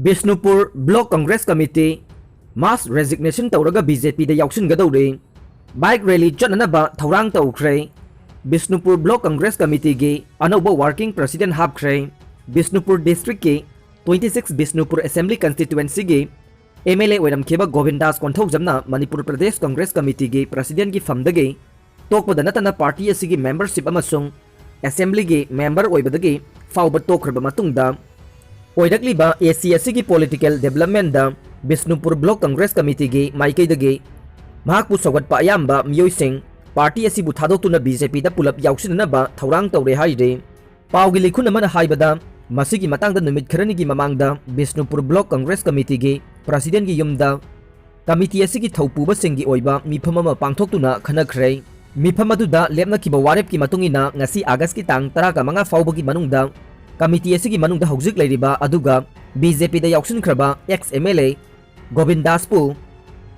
Bishnupur Block Congress Committee Mass Resignation Touraga BJP da Yaosingadouri Bike Rally Chananaba Tourang Taukre Bishnupur Block Congress Committee ge Anoba Working President Habkre Bishnupur District ke 26 Bishnupur Assembly Constituency ge MLA Wedam Keba Govindas Konthok Jamna Manipur Pradesh Congress Committee ge President gi Famdage Tokpada Natana Party asigi membership amasung Assembly ge member oibadage Fauba Tokraba Matungda Oidakliba AC asigi Political Development da Bishnupur Block Congress Committee ge Maikaidage Mahakpu Sogat pa ayamba Myoising Party asibu thadokuna BJP da pulap yauksinanaba Tourang Taure haire Paugi likhuna mana haibada Masigi matangda numit kharanigi mamangda Bishnupur Block Congress Committee ge President gi yumda Committee asigi thaupuba singi oiba mifamama pangthoktuna khanakhre Mifam aduda lepna kiba warep ki matungina ngasi August ki tang 15 faubagi manungda Committee asigi manungda hojik leiriba aduga BJP da yauksinkraba ex MLA Govindas pu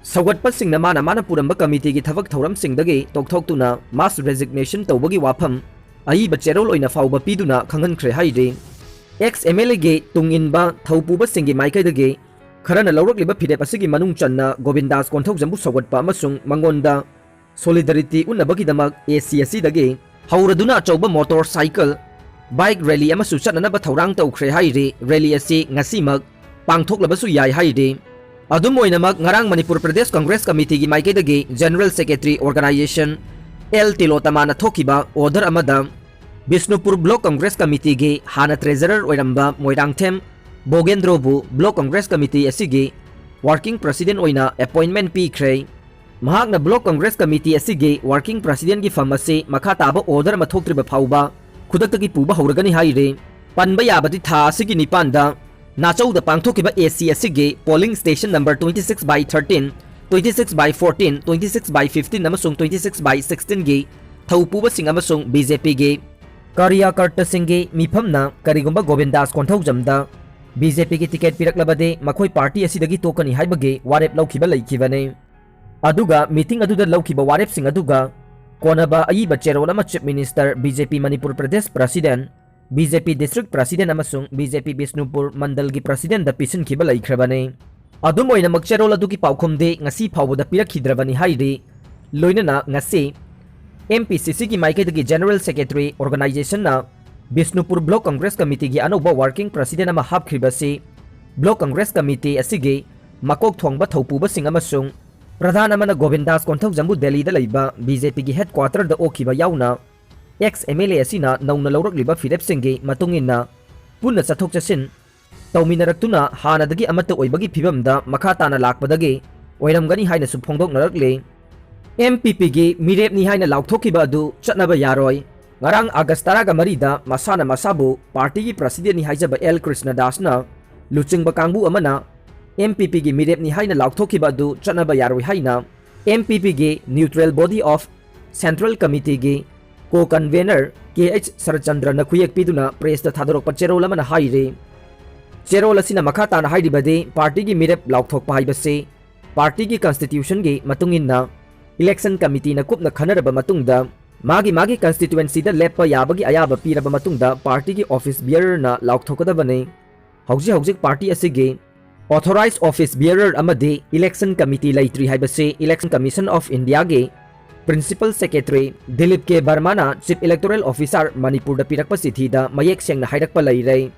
Sawatpa singna mana puramba committee gi thabak thauram singdagi tokthokuna mass resignation tawbagi wafam aiba cherol oina fauba piduna khangankhre haide ex MLA ge tunginba thaupuba singi maikai Karana laurakliba phidep asigi manung channa Govindas konthok jambu sawatpa amasung mangonda solidarity unabagi damak ACSC dage hauraduna achauba motorcycle bike rally amasu chatnanaba thaurang tawkhre haire rally asi ngasimak pangthoklabasu yai haide adum oinamak ngarang Manipur Pradesh Congress Committee gi maike dage General Secretary Organization L Tilotamana thokiba order amada Bishnupur Block Congress Committee gi hana treasurer oiramba Moirangthem Bogendrobu Block Congress Committee asigi Working President oina appointment pikre Mahakna Block Congress Committee asigi Working President gi famasi makhataba order mathoktriba phauba khudaktagi puba hauragani haire panba yabadi tha asigi nipanda Nachau the Pangtokiba AC asigi polling station number 26 by 13 26 by 14 26 by 15 amasung 26 by 16 gi thaupuba sing amasung BJP gi Karyakarta singi mifamna karigumba Govindas konthok jamda BJP ki ticket piraklabade makhoi party asidagi tokani haibage warep laukiba laikibane aduga meeting aduda laukiba warep sing aduga konaba aiba cherolama chief minister BJP Manipur Pradesh President BJP District President amasung BJP Bishnupur Mandal gi President da pisin kiba laikhrabane adum oina makcherol adugi paukhomde ngasi phawboda pirakhidrabani haire loinana ngasi MPCC ki maikadagi General Secretary Organization na Bishnupur Block Congress Committee gi anoba working president ama hapkhribasi Block Congress Committee asigi makok thongba thaupuba sing amasung Pradhan amana Govindas konthok jambu Delhi da leiba BJP gi headquarter da okhiba yauna ex MLA asina nauna laurakliba phidep singi matungina punna chathok chasin tawminaraktuna hanadagi amata oibagi phibamda makha tana lakpadagi oiramgani haina su phongdok narakle MPP gi mirep ni haina laukthokhiba adu chatnaba yaroi ngarang August 13 da masana masabu party gi president ni haijaba L Krishna Das na luchingba kangbu amana MPP gi mirep ni haina laukthokhiba adu chatnaba yaroi haina MPP gi neutral body of Central Committee gi co-convener KH Sarchandra na khuyek piduna press da thadorok pa cherol amana haire cherol asina makha tana hairibade party gi mirep laukthok pa haibase party gi constitution gi matunginna election committee na kupna khanaraba matungda magi constituency da lepa yabagi ayaba piraba matungda party gi office bearer na laukthokodabane hojik party asigi authorized office bearer amadi election committee laitri haibase election commission of India gi principal secretary Dilip K Barmana chief electoral officer Manipur da pirakpa sithi da mayek sengna hairakpa lairei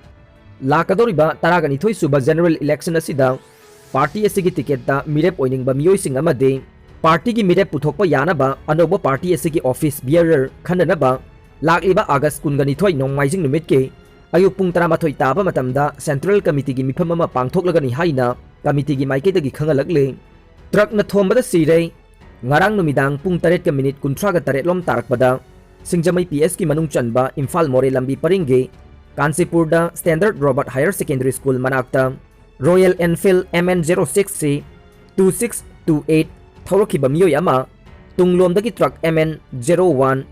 lakadoriba 12 suba general election asida party asigi ticket da mirep oiningba miyoi sing amadi party gi mirep puthokpa yanaba anoba party asigi office bearer khananaba lakliba August 22 nongmaijing numit ke ayuk pung 13 taba matamda central committee gi mifam ama pangthoklagani haina committee gi maike dagi khangalakle truck na thombada sirei ngarang numidang pung 8 minute 38 lom tarakpada singjamai PS ki manung chanba Imphal More lambi paringe Kansipur da Standard Robert Higher Secondary School manakta Royal Enfield MN06C 2628 thorokiba miyoy ama tunglomdagi truck MN01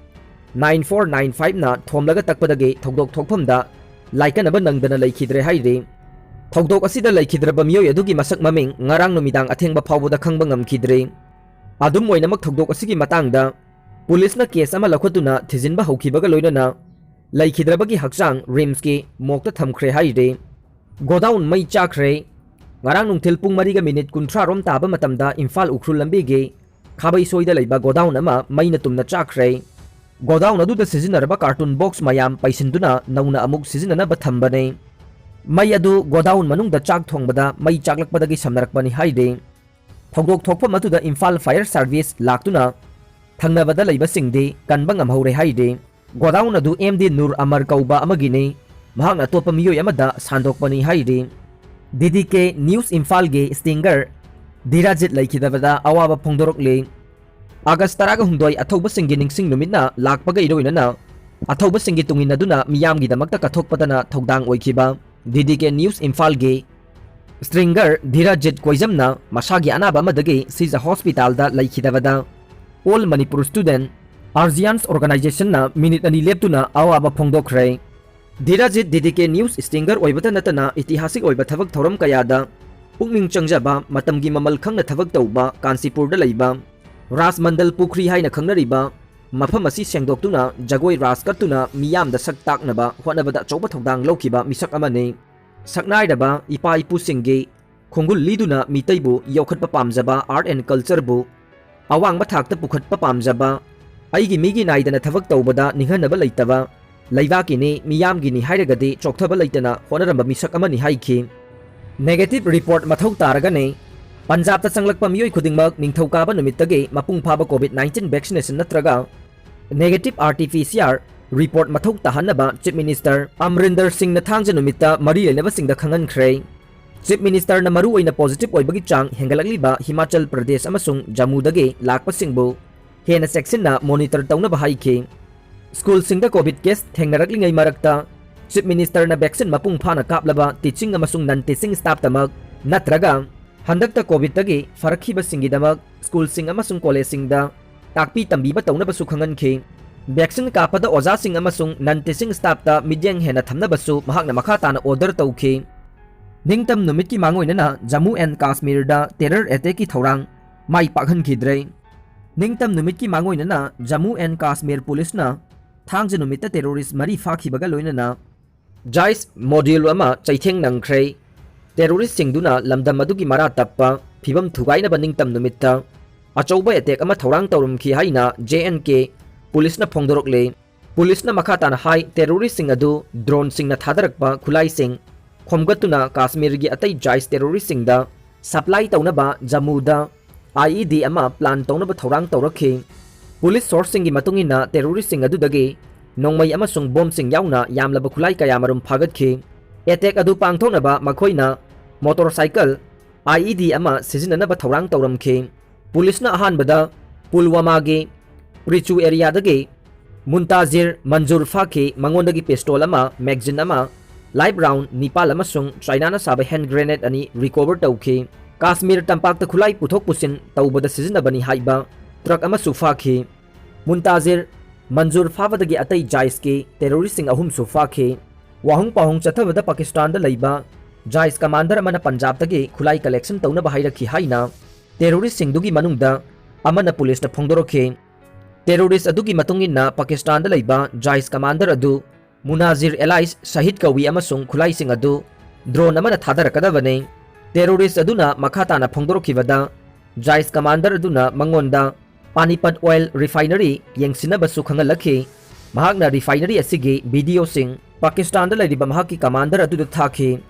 9495 na thomlaga takpadagi thogdok thokphamda laikanaba nangdana laikhidre haire thogdok asida laikhidraba miyoy adugi masak maming ngarang numidang athengba phawboda khangba ngamkhidre adum oinamak thogdok asigi matangda police na case ama lakhatuna thijinba hokhibaga loinana laikhidrabagi hakchang rims ki mokta thamkhre haire Godown mai chakre ngarang nungthil pung 4:30 rom taba matamda Imphal Ukhrul lambi ge khabai soida leiba godown ama maina tumna chakre godown adu da sizinaraba cartoon box mayam paisinduna nauna amuk sizinana bathambane mai adu godown manung da chak thongbada mai chaklakpadagi samnarakpani haide thogdok thokpa matuda Imphal Fire Service laktuna thangnabada leiba singdi kanba ngamhore haide godown adu MD Nur Amar kauba amagine mahakna topa miyoy amada sandokpani haide DDK News Imphal ge Stinger Dirajit laikidabada awaba phongdorokle August 16 athauba singgi ningsing numitna lakpaga iroinana athauba singgi tunginaduna miyamgi damakta kathokpadana thogdang oikiba DDK News Imphal ge Stinger Dirajit koizamna masagi anaba amadagi Sisa Hospital da laikidabada All Manipur Student Arzians Organization na minute ani leptuna awaba phongdokre Dirajit DDK News Stinger oibata natana itihasik oiba thabak thoram kayada pukming changjaba matamgi mamal khangna thabak tauba Kansipur da leiba Ras Mandal Pukri haina khangnariba mafam asi sengdoktuna jagoi ras katuna miyam da sak taknaba hotnabada chauba thogdang lokhiba misak amane saknaidaba ipa ipu singge khongul liduna mitaibu yokhatpa pamjaba art and culture bu awangba thakta pukhatpa pamjaba aigi migi naidana thabak taubada ninghanaba leitaba Laivakini miyamgini hairagadi choktaba leitana honaramba misak amani haiki Negative report mathau taragane Punjab ta changlakpa miyoi khudingmak ningthaukaba numittagi mapung phaba COVID-19 vaccination natraga negative RT-PCR report mathau tahanaba Chief Minister Amrinder Singh na thangja numitta mari lenaba singda khangankhre Chief Minister na maru oina positive oibagi chang hengalakliba Himachal Pradesh amasung Jammu dagi lakpa singbu hena section na monitor taunaba haiki School singda COVID case thengnaraklingai marakta Chief Minister na vaccine mapung phana kaplaba teaching amasung non-teaching staff tamak natraga handakta COVID tagi farakhiba singidamak school sing amasung college singda takpi tambiba taunabasu khanganki vaccine kapada oja sing amasung non-teaching staff ta midyang hena thamnabasu mahakna makha tana order tauki ningtam numitki mangoinana Jammu and Kashmir da terror attack ki thorang mai pakhankhidre ningtam numitki mangoinana Jammu and Kashmir police na thangja numita terrorist mari fakhibaga loinana Jais module ama chaitheng nangkhre terrorist singduna lamdam adugi mara tappa phibam thugaina baningtam numitta achauba attack ama thorang tawrumkhi haina JNK police na phongdorokle police na makhatana hai terrorist sing adu drone sing na thadarakpa khulai sing khomgatuna Kashmir gi atai Jais terrorist singda supply taunaba Jammu da IED ama plan taunaba thorang tawrakhi police sourcing gi matungina terrorist sing adu dagi nongmai amasung bomb sing yauna yamlaba khulai kaya marum phagatki attack adu pangthonaba makhoina motorcycle IED ama sizinanaba thorang tawramki police na ahanbada Pulwama gi Prichu area dagi Muntazir Manjur Faki mangondagi pistol ama magazine ama live round Nepal amasung China na saba hand grenade ani recover tawki Kashmir tampakta khulai puthok pusin tawbada sizinabani haiba truck ama sufaki Muntazir Manjur Favadagi atai Jais ki terrorist sing ahum sufaki wahung pahung chathabada Pakistan da leiba Jais commander amana Punjab dagi khulai collection tauna bahairakhi haina terrorist sing dugi manungda amana police na phongdorokhi terrorist adugi matungina Pakistan da leiba Jais commander adu Munazir Elais Shahid kawi amasung khulai sing adu drone amana thadarakadabane terrorist aduna makhatana phongdorokhibada Jais commander aduna mangonda Panipat Oil Refinery yengsinnabasu khangalakhi mahakna refinery asigi video sing Pakistan da laiba mahaki commander adu thakhi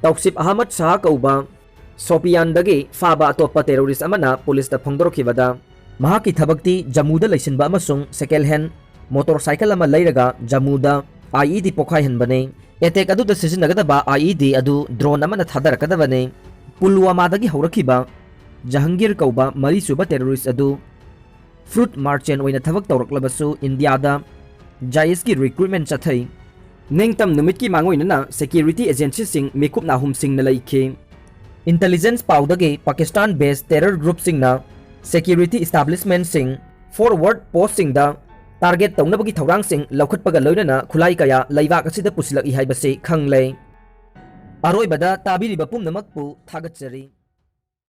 Tawsip Ahmad Shah kauba Sopian dagi faba atopa terrorist amana police da phongdorokhibada mahaki thabakti Jammu da laisinba amasung second hand motorcycle ama lairaga Jammu da IED pokhai hanbane attack adu da sizinnagadaba IED adu drone amana thadarakadabane Pulwama dagi haurakhiba Jahangir kauba mari suba terrorist adu fruit merchant oina thabak tawraklabasu India da Jais ki recruitment chathai ningtam numit ki mangoinana security agency sing mekup na hum sing na laikhe intelligence paudage Pakistan based terror group sing na security establishment sing forward post sing da target tawnabagi thorang sing laukhatpaga loinana khulai kaya laibak asida pusilaki haibase khanglei aroi bada tabiriba pumnamakpu thagatchari